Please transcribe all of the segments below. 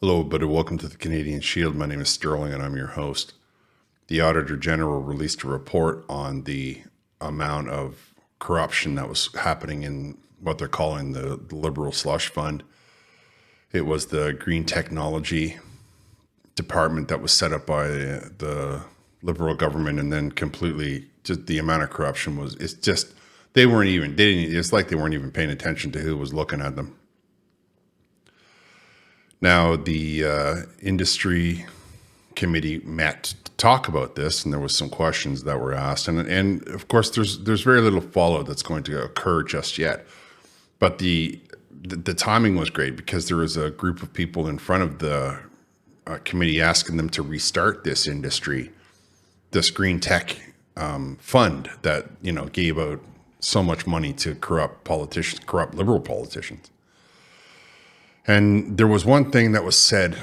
Hello, everybody. Welcome to the Canadian Shield. My name is Sterling, and I'm your host. The Auditor General released a report on the amount of corruption that was happening in what they're calling the Liberal Slush Fund. It was the Green Technology Department that was set up by the Liberal government, and then completely just the amount of corruption was, it's just, it's like they weren't even paying attention to who was looking at them. Now, the industry committee met to talk about this, and there was some questions that were asked. And of course, there's very little fallout that's going to occur just yet. But the timing was great because there was a group of people in front of the committee asking them to restart this industry, this green tech fund that, you know, gave out so much money to corrupt Liberal politicians. And there was one thing that was said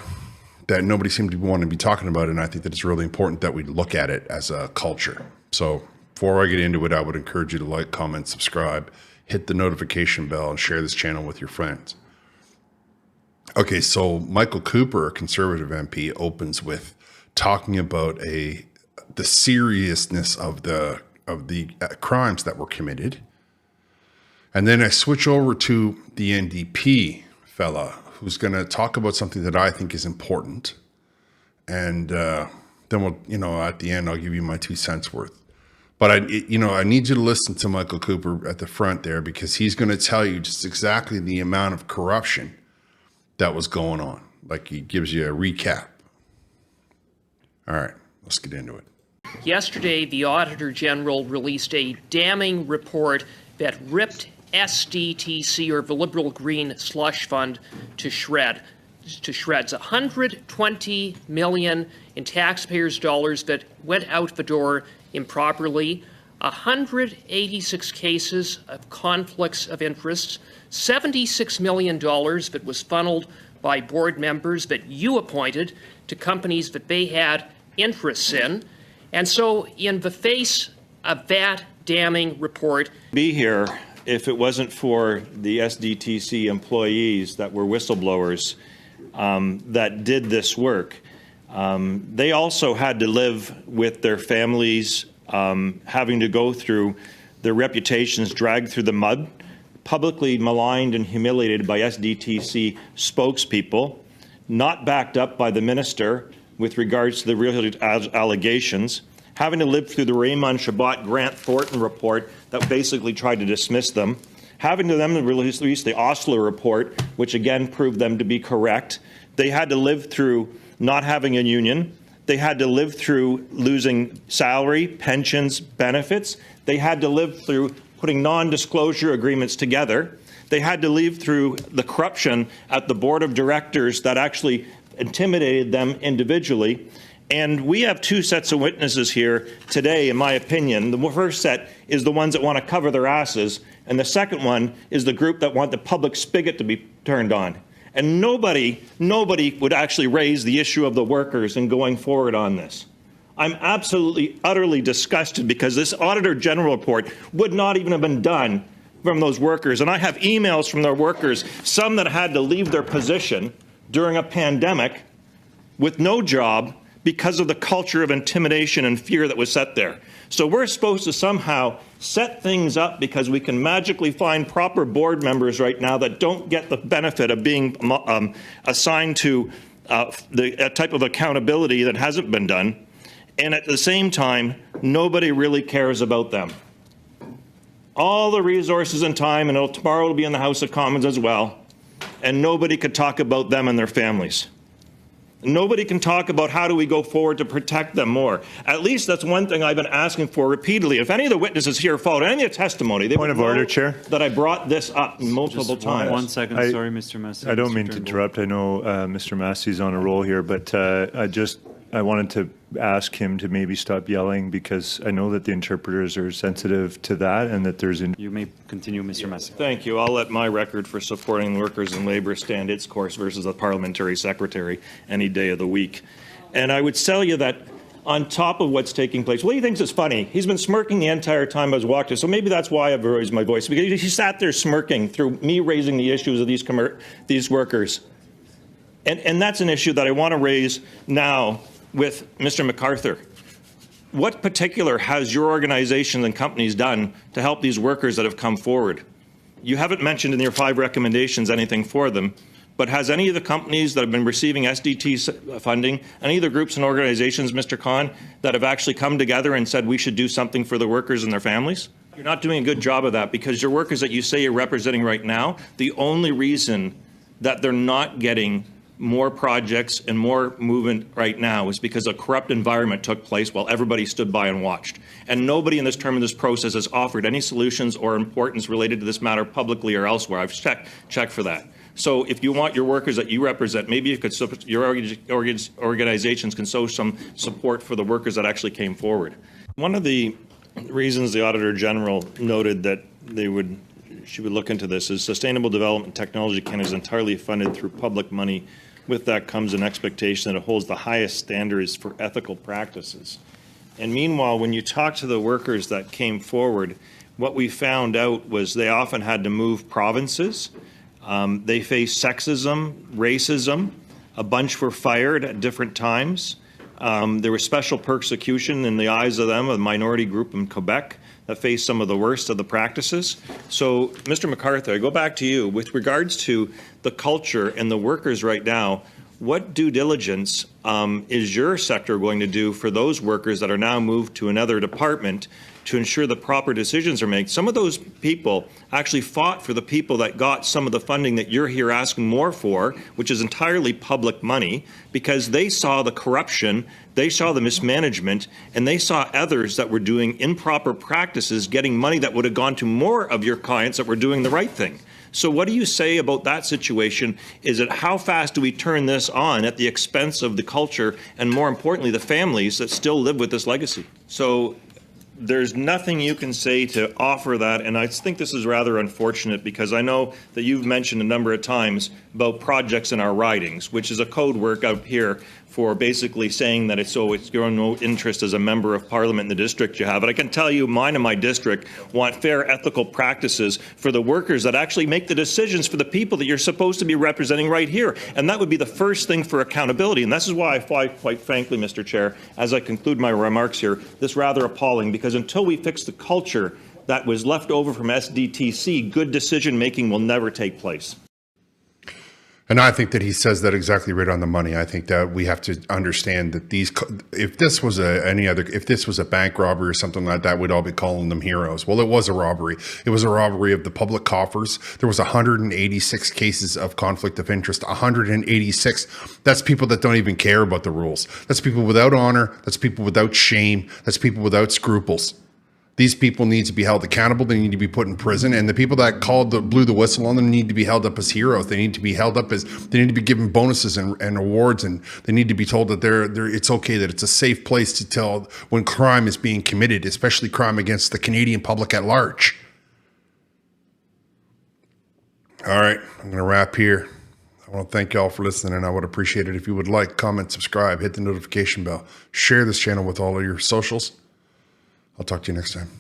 that nobody seemed to want to be talking about, and I think that it's really important that we look at it as a culture. So before I get into it, I would encourage you to like, comment, subscribe, hit the notification bell, and share this channel with your friends. Okay, so Michael Cooper, a Conservative MP, opens with talking about the seriousness of the crimes that were committed. And then I switch over to the NDP fella who's going to talk about something that I think is important. And then we'll, at the end, I'll give you my 2 cents worth. But I need you to listen to Michael Cooper at the front there, because he's going to tell you just exactly the amount of corruption that was going on. Like, he gives you a recap. All right, let's get into it. Yesterday, the Auditor General released a damning report that ripped SDTC, or the Liberal Green Slush Fund, to shreds. $120 million in taxpayers' dollars that went out the door improperly, 186 cases of conflicts of interest, $76 million that was funneled by board members that you appointed to companies that they had interests in. And so, in the face of that damning report, be here if it wasn't for the SDTC employees that were whistleblowers that did this work. They also had to live with their families having to go through their reputations dragged through the mud, publicly maligned and humiliated by SDTC spokespeople, not backed up by the minister with regards to the real allegations, having to live through the Raymond Chabot Grant Thornton report that basically tried to dismiss them, having to them release the Osler report, which again proved them to be correct. They had to live through not having a union. They had to live through losing salary, pensions, benefits. They had to live through putting non-disclosure agreements together. They had to live through the corruption at the board of directors that actually intimidated them individually. And we have 2 sets of witnesses here today, in my opinion. The first set is the ones that want to cover their asses, and the second one is the group that want the public spigot to be turned on. And nobody would actually raise the issue of the workers in going forward on this. I'm absolutely, utterly disgusted because this Auditor General report would not even have been done from those workers. And I have emails from their workers, some that had to leave their position during a pandemic with no job, because of the culture of intimidation and fear that was set there. So we're supposed to somehow set things up because we can magically find proper board members right now that don't get the benefit of being assigned to a type of accountability that hasn't been done. And at the same time, nobody really cares about them. All the resources and time, and tomorrow it'll be in the House of Commons as well, and nobody could talk about them and their families. Nobody can talk about how do we go forward to protect them more. At least that's one thing I've been asking for repeatedly. If any of the witnesses here followed any of the testimony, they Point of order, Chair. That I brought this up multiple times. One second, sorry, Mr. Massey. I don't mean to interrupt. I know Mr. Massey's on a roll here, but I wanted to ask him to maybe stop yelling, because I know that the interpreters are sensitive to that, and that there's... You may continue, Mr. Massey. Thank you. I'll let my record for supporting workers and labour stand its course versus a parliamentary secretary any day of the week. And I would tell you that on top of what's taking place, well, he thinks it's funny. He's been smirking the entire time I was walking, so maybe that's why I've raised my voice, because he sat there smirking through me raising the issues of these workers. And that's an issue that I want to raise now with Mr. MacArthur. What particular has your organization and companies done to help these workers that have come forward? You haven't mentioned in your 5 recommendations anything for them, but has any of the companies that have been receiving SDT funding, any of the groups and organizations, Mr. Khan, that have actually come together and said we should do something for the workers and their families? You're not doing a good job of that, because your workers that you say you're representing right now, the only reason that they're not getting more projects and more movement right now is because a corrupt environment took place while everybody stood by and watched. And nobody in this term of this process has offered any solutions or importance related to this matter publicly or elsewhere. I've checked for that. So if you want your workers that you represent, maybe you could, your organizations can show some support for the workers that actually came forward. One of the reasons the Auditor General noted that she would look into this is Sustainable Development Technology Canada is entirely funded through public money. With that comes an expectation that it holds the highest standards for ethical practices. And meanwhile, when you talk to the workers that came forward, what we found out was they often had to move provinces. They faced sexism, racism. A bunch were fired at different times. There was special persecution in the eyes of them, a minority group in Quebec that faced some of the worst of the practices. So, Mr. MacArthur, I go back to you. With regards to the culture and the workers right now, what due diligence is your sector going to do for those workers that are now moved to another department to ensure the proper decisions are made? Some of those people actually fought for the people that got some of the funding that you're here asking more for, which is entirely public money, because they saw the corruption, they saw the mismanagement, and they saw others that were doing improper practices getting money that would have gone to more of your clients that were doing the right thing. So what do you say about that situation? Is it how fast do we turn this on at the expense of the culture and, more importantly, the families that still live with this legacy? So there's nothing you can say to offer that, and I think this is rather unfortunate, because I know that you've mentioned a number of times about projects in our ridings, which is a code word out here for basically saying that it's your own interest as a member of parliament in the district you have. But I can tell you, mine and my district want fair, ethical practices for the workers that actually make the decisions for the people that you're supposed to be representing right here. And that would be the first thing for accountability. And this is why I find, quite frankly, Mr. Chair, as I conclude my remarks here, this rather appalling, because until we fix the culture that was left over from SDTC, good decision making will never take place. And I think that he says that exactly right on the money. I think that we have to understand that if this was a bank robbery or something like that, we'd all be calling them heroes. Well, it was a robbery. It was a robbery of the public coffers. There was 186 cases of conflict of interest. 186. That's people that don't even care about the rules. That's people without honor. That's people without shame. That's people without scruples. These people need to be held accountable. They need to be put in prison. And the people that blew the whistle on them need to be held up as heroes. They need to be held up as, they need to be given bonuses and awards. And they need to be told that it's okay, that it's a safe place to tell when crime is being committed, especially crime against the Canadian public at large. All right, I'm going to wrap here. I want to thank y'all for listening, and I would appreciate it if you would like, comment, subscribe, hit the notification bell, share this channel with all of your socials. I'll talk to you next time.